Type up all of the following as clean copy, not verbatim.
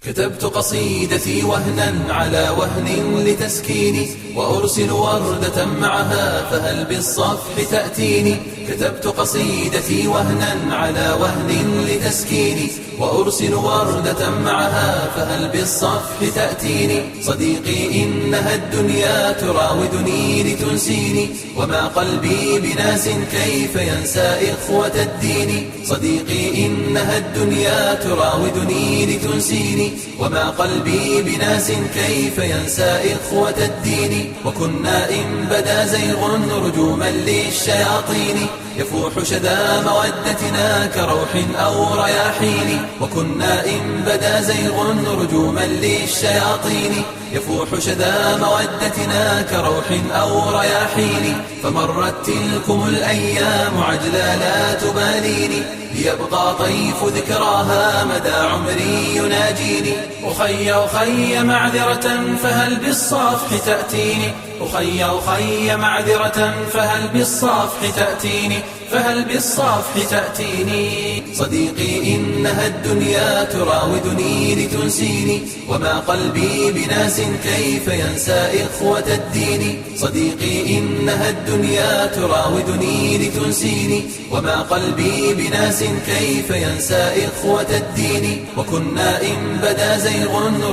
كتبت قصيدتي وهنا على وهن لتسكيني، وأرسل وردة معها فهل بالصفح تأتيني. كتبت قصيدتي وهنا على وهن لتسكيني، وأرسل وردة معها فهل بالصفح تأتيني. صديقي إنها الدنيا تراودني لتنسيني، وما قلبي بناس كيف ينسى إخوة الدين. صديقي إنها الدنيا تراودني لتنسيني، وما قلبي بناس كيف ينسى إخوة الدين. وكنا إن بدا زيغ رجوما للشياطين، يفوح شذا مودتنا كروح أو رياحين. وكنا إن بدا زيغ رجوما للشياطين، يفوح شذا مودتنا كروح أو رياحين. فمرت تلكم الأيام عجلا لا تباليني، ليبقى طيف ذكراها مدى عمري يناجيني. أخي معذرة فهل بالصفح تأتيني، أخي معذرة فهل بالصفح تأتيني، فهل بالصفح تأتيني. صديقي إنها الدنيا تراودني لتنسيني، وما قلبي بناس كيف ينسى إخوة الدين. صديقي إنها الدنيا تراودني لتنسيني، وما قلبي بناس كيف ينسى إخوة الدين. وكنا إن بدا زيغ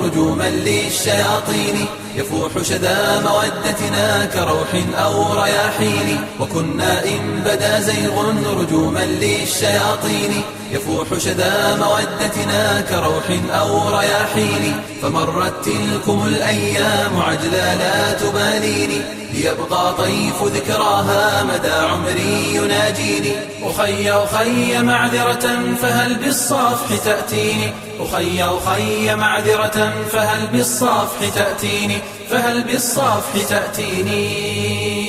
رجوما للشياطين، يفوح شذا مودتنا كروح أو رياحين. وكنا إن بدا زيغ رجوما للشياطين، يفوح شذا مودتنا كروح أو رياحين. فمرت تلكم الأيام عجلا لا تباليني، ليبقى طيف ذكراها مدى عمري يناجيني. أخي معذرة فهل بالصفح تأتيني، أخي معذرة فهل بالصفح تأتيني، فهل بالصفح تأتيني.